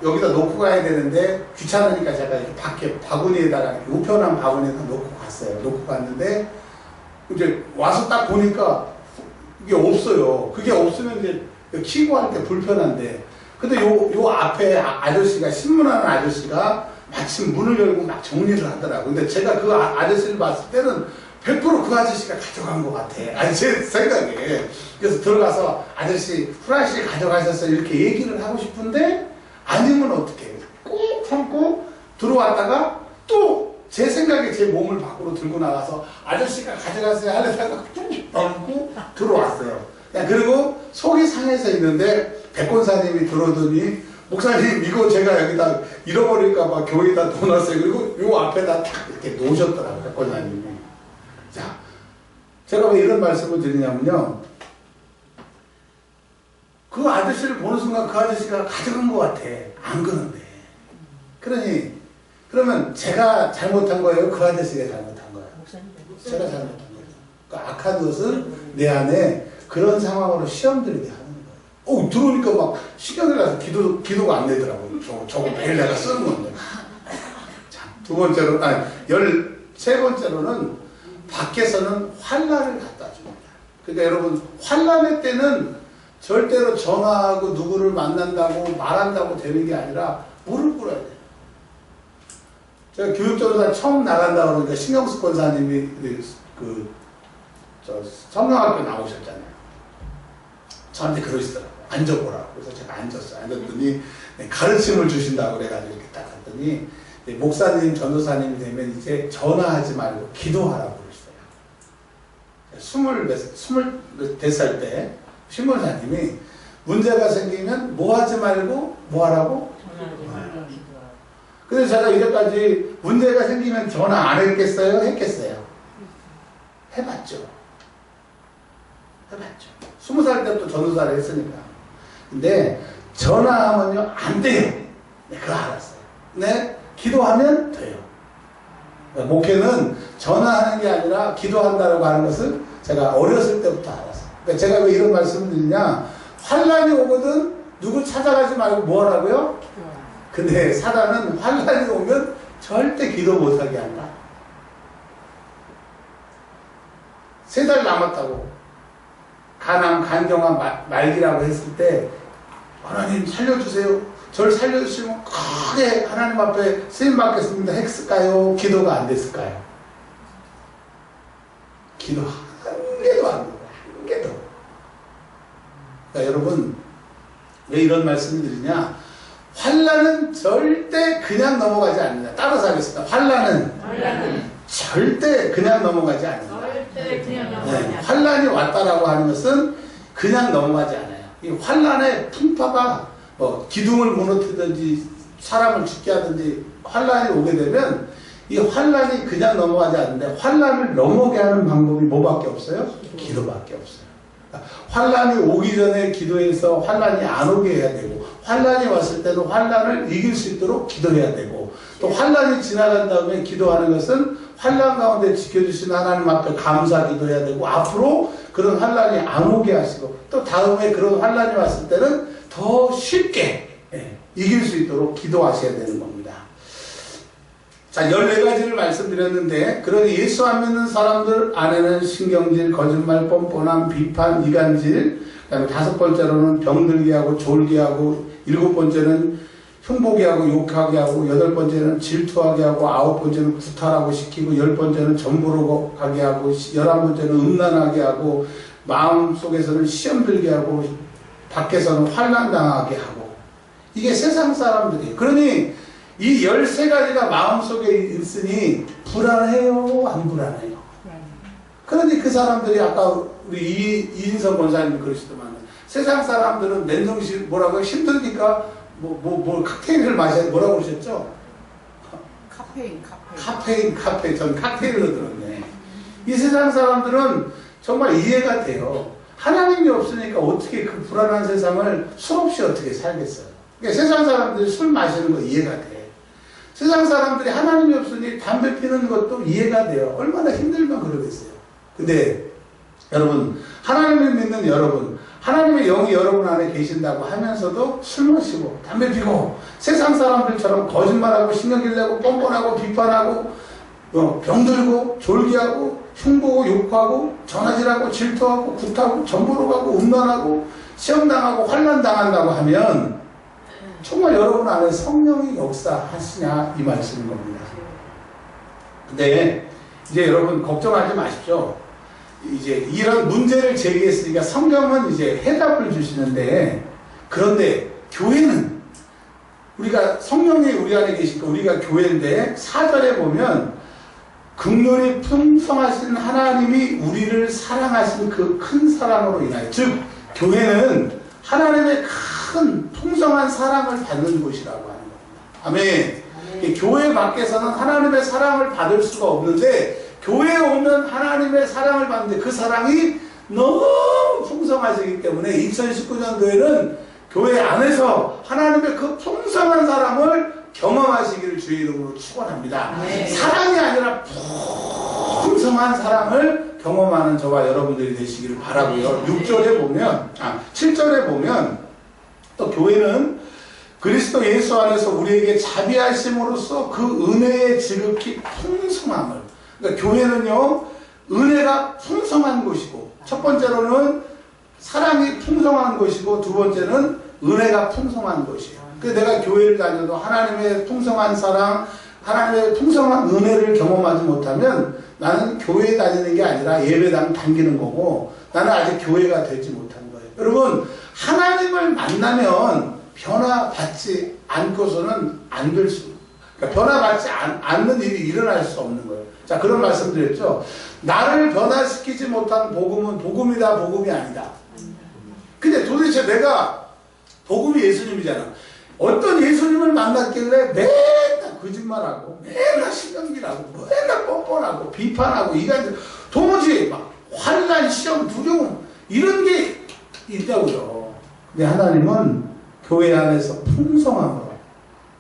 여기다 놓고 가야 되는데 귀찮으니까 제가 이렇게 밖에 바구니에다가 이렇게 우편한 바구니에다 놓고 갔어요. 놓고 갔는데 이제 와서 딱 보니까 이게 없어요. 그게 없으면 이제 키고 할 때 불편한데 근데 요 앞에 아저씨가 신문하는 아저씨가 마침 문을 열고 막 정리를 하더라고. 근데 제가 그 아저씨를 봤을 때는 100% 그 아저씨가 가져간 것 같아. 아니, 제 생각에. 그래서 들어가서 아저씨 후라시 가져가셨어요. 이렇게 얘기를 하고 싶은데 아니면 어떡해. 꼭 참고 들어왔다가 또 제 생각에 제 몸을 밖으로 들고 나가서 아저씨가 가져갔어요. 하려다가 쭉 넘고 들어왔어요. 그리고 속이 상해서 있는데 백권사님이 들어오더니 목사님 이거 제가 여기다 잃어버릴까봐 교회에다 넣어놨어요. 그리고 요 앞에다 탁 이렇게 놓으셨더라고요. 백권사님이. 자, 제가 왜 이런 말씀을 드리냐면요. 그 아저씨를 보는 순간 그 아저씨가 가져간 것 같아. 안 그런데. 그러면 제가 잘못한 거예요? 그 아저씨가 잘못한 거예요? 제가 잘못한 거예요. 그러니까 악한 것은 내 안에 그런 상황으로 시험 들게 하는 거예요. 들어오니까 막 신경을 나서 기도가 안 되더라고요. 저거 매일 내가 쓰는 건데. 자, 13번째로는 밖에서는 환난을 갖다 줍니다. 그러니까 여러분 환난의 때는 절대로 전화하고 누구를 만난다고 말한다고 되는 게 아니라 무릎 꿇어야 돼요. 제가 교육전도사 처음 나간다 그러니까 신경숙 권사님이 성령학교 나오셨잖아요. 저한테 그러시더라고요. 앉아보라고. 그래서 제가 앉았어요. 앉았더니 가르침을 주신다고 그래가지고 이렇게 딱 갔더니 목사님, 전도사님이 되면 이제 전화하지 말고 기도하라고 그러시더라고요. 20살 때 신문사님이 문제가 생기면 뭐 하지 말고 뭐 하라고? 그래서 제가 이제까지 문제가 생기면 전화 안 했겠어요? 했겠어요? 해봤죠. 20살 때부터 전도사를 했으니까. 근데 전화하면요 안 돼요. 그거 알았어요. 네, 기도하면 돼요. 목회는 전화하는 게 아니라 기도한다고 하는 것을 제가 어렸을 때부터 알았어요. 그러니까 제가 왜 이런 말씀을 드리냐, 환란이 오거든 누구 찾아가지 말고 뭐 하라고요? 근데 사단은 환란이 오면 절대 기도 못하게 한다. 3달 남았다고 간경화 말기라고 했을 때 하나님 살려주세요. 저를 살려주시면 크게 하나님 앞에 쓰임받겠습니다 했을까요? 기도가 안 됐을까요? 기도 한 개도 안 돼요. 한 개도. 그러니까 여러분, 왜 이런 말씀을 드리냐? 환난은 절대 그냥 넘어가지 않는다. 따라서 하겠습니다. 환난은 절대 그냥 넘어가지 않는다. 네, 환난이 왔다라고 하는 것은 그냥 넘어가지 않아요. 이 환난의 풍파가 뭐 기둥을 무너뜨리든지 사람을 죽게 하든지 환난이 오게 되면 이 환난이 그냥 넘어가지 않는데, 환난을 넘어게 하는 방법이 뭐밖에 없어요? 기도밖에 없어요. 환난이 오기 전에 기도해서 환난이 안 오게 해야 되고, 환난이 왔을 때는 환난을 이길 수 있도록 기도해야 되고, 또 환난이 지나간 다음에 기도하는 것은 환난 가운데 지켜주신 하나님 앞에 감사 기도해야 되고, 앞으로 그런 환난이 안 오게 하시고, 또 다음에 그런 환난이 왔을 때는 더 쉽게 이길 수 있도록 기도하셔야 되는 겁니다. 자, 14가지를 말씀드렸는데, 그런 예수 안 믿는 사람들 안에는 신경질, 거짓말, 뻔뻔함, 비판, 이간질, 그 다음에 5번째로는 병들게 하고 졸게 하고, 7번째는 흉보게 하고 욕하게 하고, 8번째는 질투하게 하고, 9번째는 구탈하고 시키고, 10번째는 점부르고 가게 하고, 11번째는 음란하게 하고, 마음속에서는 시험 들게 하고, 밖에서는 환난당하게 하고. 이게 세상 사람들이에요. 그러니 이 13가지가 마음속에 있으니 불안해요? 안 불안해요? 그러니 그 사람들이 아까 우리 이인성 권사님 그러시더만, 세상 사람들은 냉정실 뭐라고 힘드니까 뭐 칵테일을 마셔야 뭐라고 그러셨죠? 카페인. 전 칵테일로 들었네. 이 세상 사람들은 정말 이해가 돼요. 하나님이 없으니까 어떻게 그 불안한 세상을 수없이 어떻게 살겠어요? 그러니까 세상 사람들이 술 마시는 거 이해가 돼. 세상 사람들이 하나님이 없으니 담배 피는 것도 이해가 돼요. 얼마나 힘들면 그러겠어요. 근데 여러분, 하나님을 믿는 여러분, 하나님의 영이 여러분 안에 계신다고 하면서도 술 마시고 담배 피고 세상 사람들처럼 거짓말하고 신경질 내고 뻔뻔하고 비판하고 병들고 졸기하고 흉보고 욕하고 전화질하고 질투하고 굿하고 점부로 가고 음란하고 시험당하고 환난당한다고 하면 정말 여러분 안에 성령이 역사하시냐 이 말씀인 겁니다. 근데 이제 여러분 걱정하지 마십시오. 이제 이런 문제를 제기했으니까 성경은 이제 해답을 주시는데, 그런데 교회는 우리가 성령이 우리 안에 계시니까 우리가 교회인데 4절에 보면 긍휼이 풍성하신 하나님이 우리를 사랑하신 그 큰 사랑으로 인하여, 즉 교회는 하나님의 큰 풍성한 사랑을 받는 곳이라고 하는 겁니다. 아멘. 교회 밖에서는 하나님의 사랑을 받을 수가 없는데, 교회에 오면 하나님의 사랑을 받는데 그 사랑이 너무 풍성하시기 때문에 2019년도에는 교회 안에서 하나님의 그 풍성한 사랑을 경험하시기를 주의 이름으로 축원합니다. 사랑이 아니라 풍성한 사랑을 경험하는 저와 여러분들이 되시기를 바라고요. 7절에 보면 또 교회는 그리스도 예수 안에서 우리에게 자비하심으로써 그 은혜의 지극히 풍성함을, 그러니까 교회는요 은혜가 풍성한 곳이고, 첫 번째로는 사랑이 풍성한 곳이고, 두 번째는 은혜가 풍성한 곳이에요. 그래서 내가 교회를 다녀도 하나님의 풍성한 사랑, 하나님의 풍성한 은혜를 경험하지 못하면 나는 교회에 다니는 게 아니라 예배당 다니는 거고, 나는 아직 교회가 되지 못한 거예요. 여러분, 하나님을 만나면 변화받지 않고서는 안 될 수, 그러니까 변화받지 않는 일이 일어날 수 없는 거예요. 자, 그런 말씀 드렸죠. 나를 변화시키지 못한 복음은 복음이다, 복음이 아니다. 근데 도대체 내가 복음이 예수님이잖아. 어떤 예수님을 만났길래 맨날 거짓말하고 맨날 신경질하고 맨날 뻔뻔하고 비판하고 이간질, 도무지 막 환난, 시험, 두려움 이런 게 있다고요. 근데 하나님은 교회 안에서 풍성함으로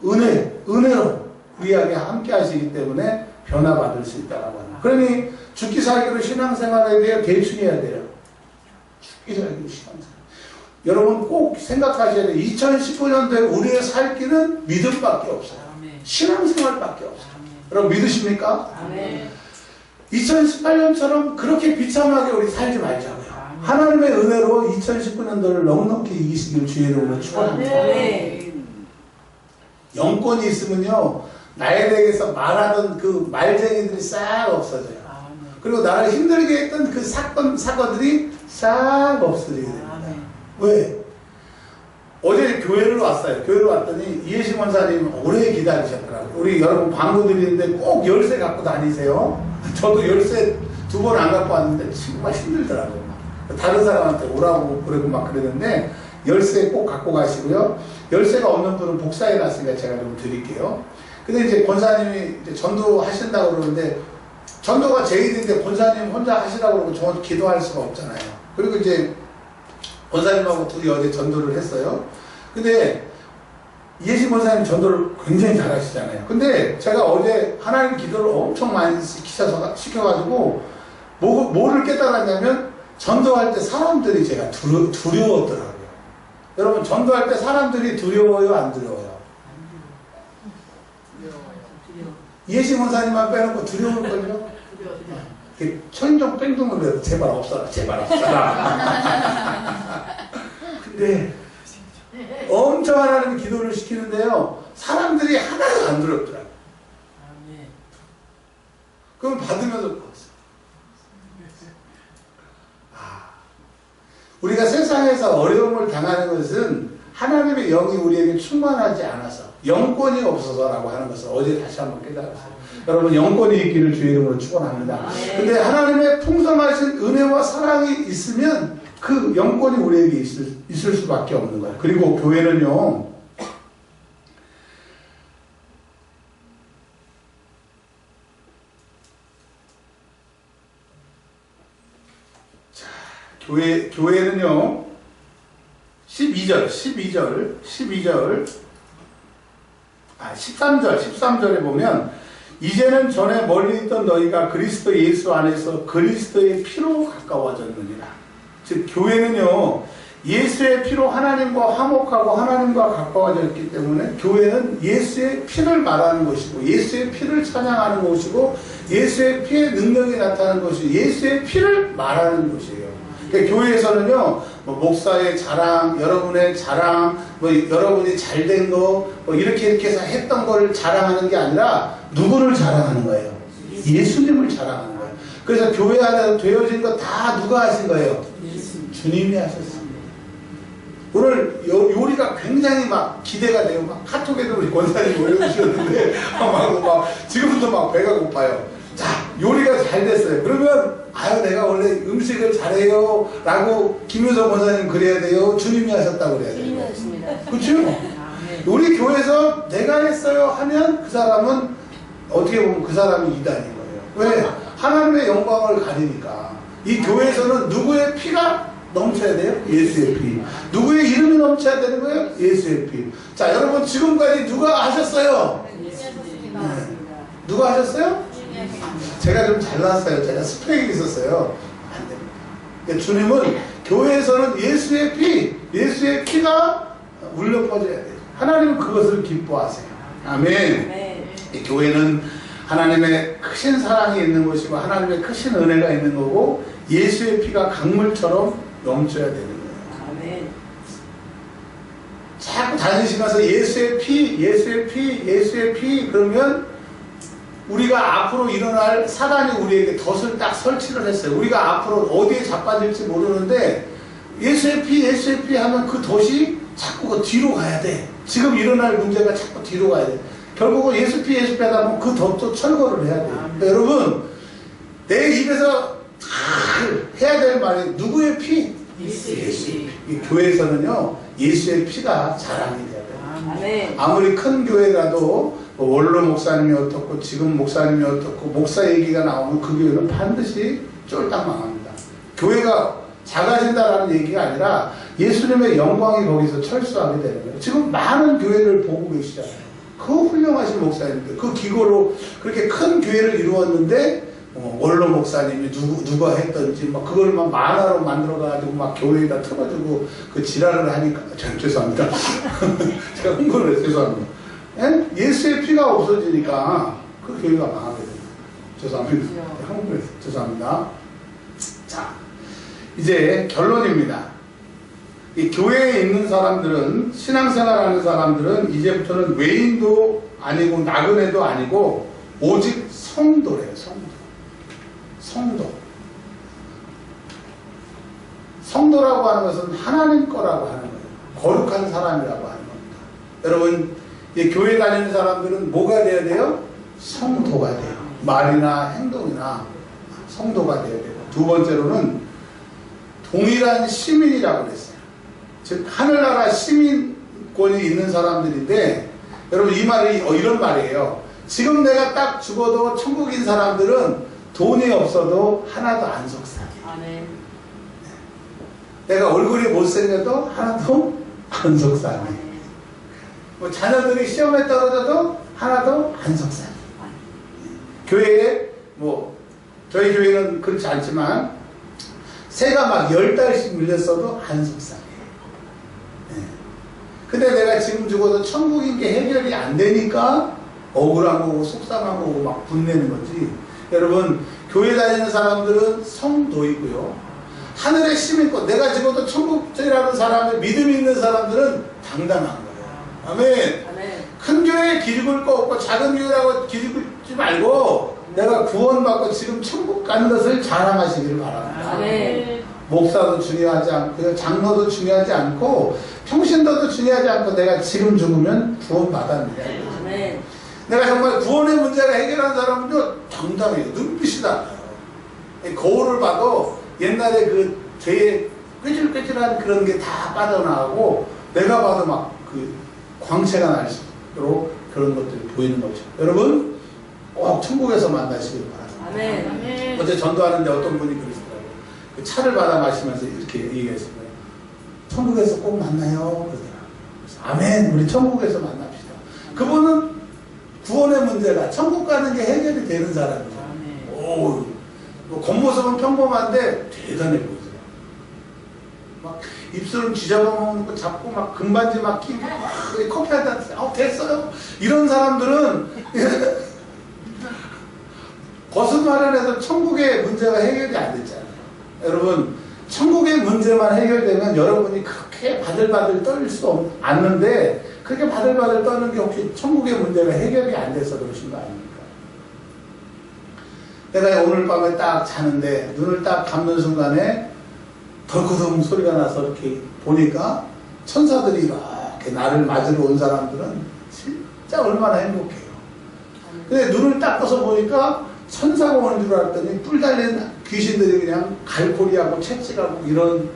은혜로 우리에게 함께 하시기 때문에 변화받을 수 있다고 합니다. 그러니 죽기 살기로 신앙생활에 대해 대충 해야 돼요. 죽기 살기로 신앙생활. 여러분 꼭 생각하셔야 돼요. 2019년도에 우리의 살 길은 믿음밖에 없어요. 신앙생활밖에 없어요. 여러분 믿으십니까? 2018년처럼 그렇게 비참하게 우리 살지 말자고요. 하나님의 은혜로 2019년도를 넉넉히 이기시길 주의 이름으로 축원합니다. 영권이 있으면요, 나에 대해서 말하던 그 말쟁이들이 싹 없어져요. 그리고 나를 힘들게 했던 그 사건들이 싹 없어지게 됩니다. 왜? 어제 교회를 왔어요. 교회를 왔더니 이해심 원사님 오래 기다리셨더라고요. 우리 여러분 광고 드리는데 꼭 열쇠 갖고 다니세요. 저도 열쇠 2번 안 갖고 왔는데 정말 힘들더라고요. 다른 사람한테 오라고 그러고 막 그러는데 열쇠 꼭 갖고 가시고요. 열쇠가 없는 분은 복사해 놨으니까 제가 좀 드릴게요. 근데 이제 권사님이 이제 전도하신다고 그러는데 전도가 제 일인데 권사님 혼자 하시라고 그러고 저 기도할 수가 없잖아요. 그리고 이제 권사님하고 둘이 어제 전도를 했어요. 근데 이해심 권사님 전도를 굉장히 잘하시잖아요. 근데 제가 어제 하나님 기도를 엄청 많이 시켜가지고 뭐를 깨달았냐면 전도할 때 사람들이 제가 두려웠더라고요. 여러분 전도할 때 사람들이 두려워요, 안 두려워요? 이해심 권사님만 빼놓고 두려울걸요? 천정 뺑둥을 해요. 제발 없어라, 제발 없어라. 근데 엄청 하나님이 기도를 시키는데요. 사람들이 하나도 안 두렵더라고요. 그럼 받으면서 우리가 세상에서 어려움을 당하는 것은 하나님의 영이 우리에게 충만하지 않아서 영권이 없어서라고 하는 것을 어제 다시 한번 깨달았어요. 여러분 영권이 있기를 주의 이름으로 축원합니다. 근데 하나님의 풍성하신 은혜와 사랑이 있으면 그 영권이 우리에게 있을 수밖에 없는 거예요. 그리고 교회는요, 교회는요 13절에 보면 이제는 전에 멀리 있던 너희가 그리스도 예수 안에서 그리스도의 피로 가까워졌느니라. 즉 교회는요 예수의 피로 하나님과 화목하고 하나님과 가까워졌기 때문에 교회는 예수의 피를 말하는 것이고 예수의 피를 찬양하는 것이고 예수의 피의 능력이 나타나는 것이 예수의 피를 말하는 것이에요. 그러니까 교회에서는요 뭐 목사의 자랑, 여러분의 자랑, 뭐 여러분이 잘된 거, 뭐 이렇게 해서 했던 걸 자랑하는 게 아니라 누구를 자랑하는 거예요? 예수님을 자랑하는 거예요. 그래서 교회 안에 되어진 거 다 누가 하신 거예요? 주님이 하셨습니다. 오늘 요리가 굉장히 막 기대가 돼요. 막 카톡에도 우리 권사님 올려주셨는데 막 지금도 막 배가 고파요. 자, 요리가 잘 됐어요. 그러면 아유 내가 원래 음식을 잘해요 라고 김효성 권사님 그래야 돼요? 주님이 하셨다고 그래야 돼요? 주님이 하셨습니다. 그렇죠? 우리 교회에서 내가 했어요 하면 그 사람은 어떻게 보면 그 사람이 이단인 거예요. 왜? 하나님의 영광을 가리니까. 이 교회에서는 누구의 피가 넘쳐야 돼요? 예수의 피. 누구의 이름이 넘쳐야 되는 거예요? 예수의 피. 자, 여러분 지금까지 누가 하셨어요? 네. 누가 하셨어요? 제가 좀 잘났어요. 제가 스펙이 있었어요. 안 됩니다. 그러니까 주님은 교회에서는 예수의 피가 울려 퍼져야 돼요. 하나님은 그것을 기뻐하세요. 아멘. 이 교회는 하나님의 크신 사랑이 있는 것이고 하나님의 크신 은혜가 있는 거고 예수의 피가 강물처럼 넘쳐야 되는 거예요. 아멘. 자꾸 다니시면서 예수의 피 그러면 우리가 앞으로 일어날 사단이 우리에게 덫을 딱 설치를 했어요. 우리가 앞으로 어디에 자빠질지 모르는데 예수의 피 하면 그 덫이 자꾸 그 뒤로 가야 돼. 지금 일어날 문제가 자꾸 뒤로 가야 돼. 결국은 예수 피 하다 보면 그 덫도 철거를 해야 돼요. 그러니까 여러분 내 입에서 해야 될 말이 누구의 피? 예수의 피. 이 교회에서는요 예수의 피가 자랑이 돼야 돼요. 아무리 큰 교회라도 원로 목사님이 어떻고 지금 목사님이 어떻고 목사 얘기가 나오면 그 교회는 반드시 쫄딱 망합니다. 교회가 작아진다라는 얘기가 아니라 예수님의 영광이 거기서 철수하게 되는 거예요. 지금 많은 교회를 보고 계시잖아요. 그 훌륭하신 목사님들 그 기고로 그렇게 큰 교회를 이루었는데 원로 목사님이 누가 했던지 막 그걸 막 만화로 만들어가지고 막 교회에다 틀어주고 그 지랄을 하니까 죄송합니다. 제가 흥분을 해서 죄송합니다. 예수의 피가 없어지니까 그 교회가 망하게 됩니다. 죄송합니다. 흥분해서 죄송합니다. 자, 이제 결론입니다. 이 교회에 있는 사람들은 신앙생활하는 사람들은 이제부터는 외인도 아니고 나그네도 아니고 오직 성도래요. 성도라고 하는 것은 하나님 거라고 하는 거예요. 거룩한 사람이라고 하는 겁니다. 여러분, 이 교회 다니는 사람들은 뭐가 돼야 돼요? 성도가 돼요. 말이나 행동이나 성도가 돼야 되고, 두 번째로는 동일한 시민이라고 그랬어요. 즉 하늘나라 시민권이 있는 사람들인데, 여러분 이 말이 이런 말이에요. 지금 내가 딱 죽어도 천국인 사람들은 돈이 없어도 하나도 안 속상해. 아멘. 내가 얼굴이 못생겨도 하나도 안 속상해. 뭐 자녀들이 시험에 떨어져도 하나도 안 속상해. 교회에 뭐 저희 교회는 그렇지 않지만 새가 막 10달씩 밀렸어도 안 속상해. 근데 내가 지금 죽어도 천국인 게 해결이 안 되니까 억울한 거고 속상한 거고 막 분내는 거지. 여러분, 교회 다니는 사람들은 성도이고요. 하늘의 시민권, 내가 죽어도 천국이라는 사람의 믿음이 있는 사람들은 당당한 거예요. 아멘. 아멘. 큰 교회에 기죽을 거 없고 작은 교회라고 기죽지 말고 내가 구원받고 지금 천국 가는 것을 자랑하시기를 바랍니다. 아멘. 목사도 중요하지 않고요, 장로도 중요하지 않고 평신도도 중요하지 않고 내가 지금 죽으면 구원받았느냐. 아멘. 내가 정말 구원의 문제가 해결한 사람은요 당당해요. 눈빛이 달라요. 거울을 봐도 옛날에 그 죄의 꾀질꾀질한 그런 게 다 빠져나가고 내가 봐도 막 그 광채가 날 수 있도록 그런 것들이 보이는 거죠. 여러분 꼭 천국에서 만나시길 바랍니다. 아멘. 아멘. 어제 전도하는데 어떤 분이 그러시더라고요. 그 차를 받아 마시면서 이렇게 얘기했어요. 천국에서 꼭 만나요. 그러더라고요. 아멘. 우리 천국에서 만납시다. 그분은 구원의 문제가 천국 가는 게 해결이 되는 사람이에요. 오, 겉모습은 평범한데 대단해 보이더라고요. 막 입술은 쥐잡아먹는 거 잡고 막 금반지 막 끼고 막 커피 한잔 됐어요. 이런 사람들은 겉은 마련해서 천국의 문제가 해결이 안 됐잖아요. 여러분, 천국의 문제만 해결되면 여러분이 그렇게 바들바들 떨 수 않는데 그렇게 바들바들 떠는 게 혹시 천국의 문제가 해결이 안 돼서 그러신 거 아닙니까? 내가 오늘 밤에 딱 자는데 눈을 딱 감는 순간에 덜커덩 소리가 나서 이렇게 보니까 천사들이 이렇게 나를 맞으러 온 사람들은 진짜 얼마나 행복해요. 근데 눈을 딱 떠서 보니까 천사가 오는 줄 알았더니 뿔 달린 귀신들이 그냥 갈고리하고 채찍하고 이런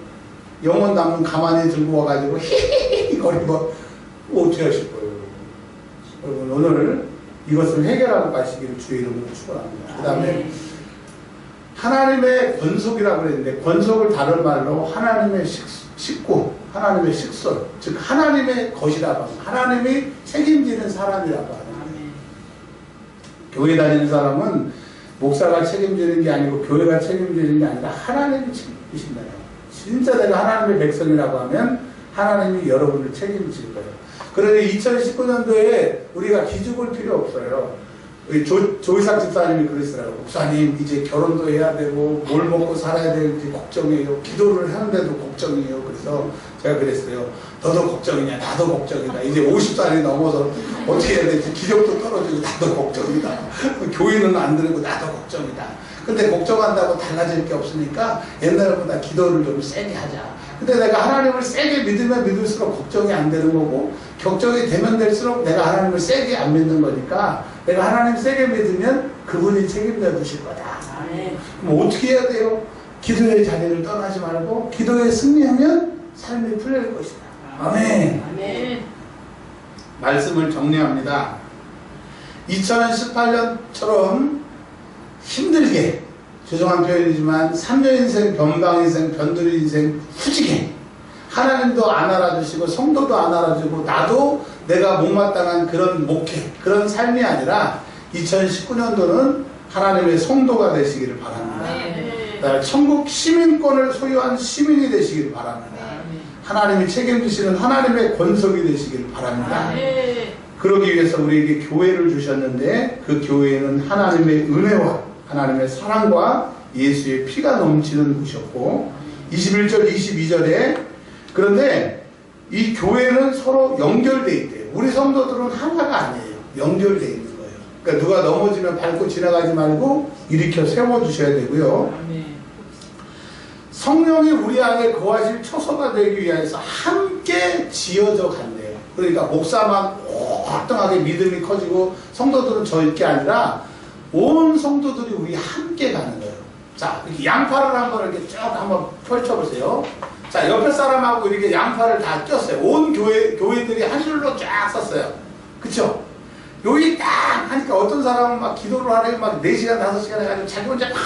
영혼 남은 가만히 들고 와가지고 히히히 거리고 어떻게 하실 거예요? 여러분 오늘 이것을 해결하고 가시기를 주의 이름으로 축원합니다. 그 다음에 하나님의 권속이라고 그랬는데 권속을 다른 말로 하나님의 식구, 하나님의 식솔, 즉 하나님의 것이라고 합니다. 하나님이 책임지는 사람이라고 합니다. 교회 다니는 사람은 목사가 책임지는 게 아니고 교회가 책임지는 게 아니라 하나님이 책임지신다요. 진짜 내가 하나님의 백성이라고 하면 하나님이 여러분을 책임질 거예요. 그러니 2019년도에 우리가 기죽을 필요 없어요. 조이삭 집사님이 그러시더라고요. 목사님 이제 결혼도 해야 되고 뭘 먹고 살아야 될지 걱정이에요. 기도를 하는데도 걱정이에요. 그래서 제가 그랬어요. 너도 걱정이냐? 나도 걱정이다. 이제 50살이 넘어서 어떻게 해야 될지 기력도 떨어지고 나도 걱정이다. 교회는 안 들고 나도 걱정이다. 근데 걱정한다고 달라질 게 없으니까 옛날보다 기도를 좀 세게 하자. 근데 내가 하나님을 세게 믿으면 믿을수록 걱정이 안 되는 거고 걱정이 되면 될수록 내가 하나님을 세게 안 믿는 거니까 내가 하나님 세게 믿으면 그분이 책임져 주실 거다. 아멘. 그럼 어떻게 해야 돼요? 기도의 자리를 떠나지 말고 기도에 승리하면 삶이 풀릴 것이다. 아멘. 아멘. 말씀을 정리합니다. 2018년처럼 힘들게, 죄송한 표현이지만 3년 인생, 변방 인생, 변두리 인생, 후지게 하나님도 안 알아주시고 성도도 안 알아주고 나도 내가 못마땅한 그런 목회, 그런 삶이 아니라 2019년도는 하나님의 성도가 되시기를 바랍니다. 천국 시민권을 소유한 시민이 되시기를 바랍니다. 하나님이 책임지시는 하나님의 권속이 되시기를 바랍니다. 그러기 위해서 우리에게 교회를 주셨는데 그 교회는 하나님의 은혜와 하나님의 사랑과 예수의 피가 넘치는 곳이었고 21절 22절에 그런데 이 교회는 서로 연결되어 있대요. 우리 성도들은 하나가 아니에요. 연결되어 있는 거예요. 그러니까 누가 넘어지면 밟고 지나가지 말고 일으켜 세워주셔야 되고요. 성령이 우리 안에 거하실 처소가 되기 위해서 함께 지어져 간대요. 그러니까 목사만 활동하게 믿음이 커지고 성도들은 저 있게 아니라 온 성도들이 우리 함께 가는 거예요. 자, 이렇게 양팔을 한번 이렇게 쭉 한번 펼쳐보세요. 자, 옆에 사람하고 이렇게 양팔을 다 꼈어요. 온 교회들이 한 줄로 쫙 섰어요. 그쵸? 여기 딱 하니까 어떤 사람은 막 기도를 하려면 막 4시간, 5시간 해가지고 자기 혼자 막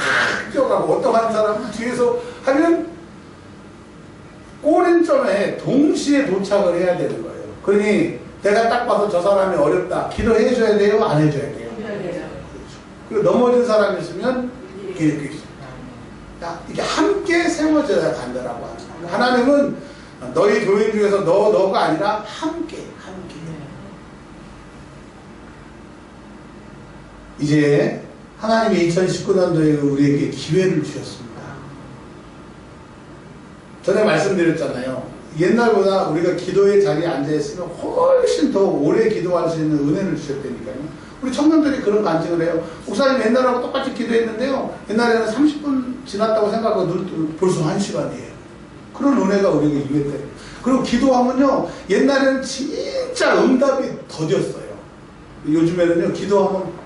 뛰어가고 어떤 하는 사람은 뒤에서 하면 꼬린점에 동시에 도착을 해야 되는 거예요. 그러니 내가 딱 봐서 저 사람이 어렵다. 기도해줘야 돼요? 안 해줘야 돼요? 그리고 넘어진 사람이 있으면 이렇게 이게 함께 세워져야 간다라고 하는 거예요. 하나님은 너희 교인 중에서 너가 아니라 함께. 이제 하나님이 2019년도에 우리에게 기회를 주셨습니다. 전에 말씀드렸잖아요. 옛날보다 우리가 기도의 자리에 앉아있으면 훨씬 더 오래 기도할 수 있는 은혜를 주셨다니까요. 우리 청년들이 그런 간증을 해요. 목사님 옛날하고 똑같이 기도했는데요. 옛날에는 30분 지났다고 생각하고 눈 뜨면 벌써 1시간이에요. 그런 은혜가 우리에게 임했대요. 그리고 기도하면요. 옛날에는 진짜 응답이 더뎠어요. 요즘에는요. 기도하면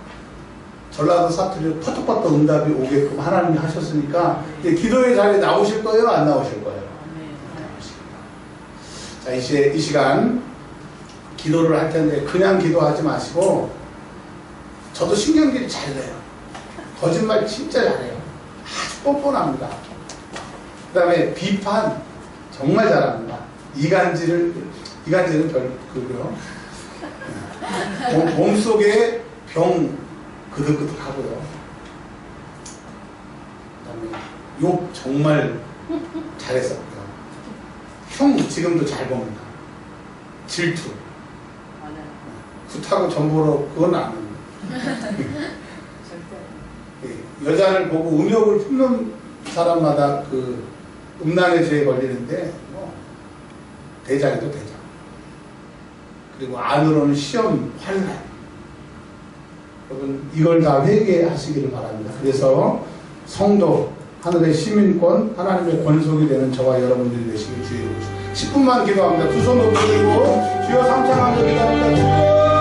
전라도 사투리로 퍼떡퍼떡 응답이 오게끔 하나님이 하셨으니까 이제 기도의 자리에 나오실 거예요? 안 나오실 거예요? 자, 이 시간 기도를 할 텐데 그냥 기도하지 마시고 저도 신경질이 잘 내요. 거짓말 진짜 잘해요. 아주 뻔뻔합니다. 그 다음에 비판 정말 잘합니다. 이간질은 그거요. 몸속에 병 그득그득 하고요. 그 다음에 욕 정말 잘했었고요. 형 지금도 잘 봅니다. 질투. 굿하고 전보로 그건 안 합니다. 여자를 보고 음욕을 품는 사람마다 그 음란의 죄에 걸리는데 대장이도 대장. 그리고 안으로는 시험, 환란. 여러분 이걸 다 회개하시기를 바랍니다. 그래서 성도, 하늘의 시민권, 하나님의 권속이 되는 저와 여러분들이 되시길 주의 이름으로 10분만 기도합니다. 두 손 높이 들고 주여 삼창하며 기도합니다.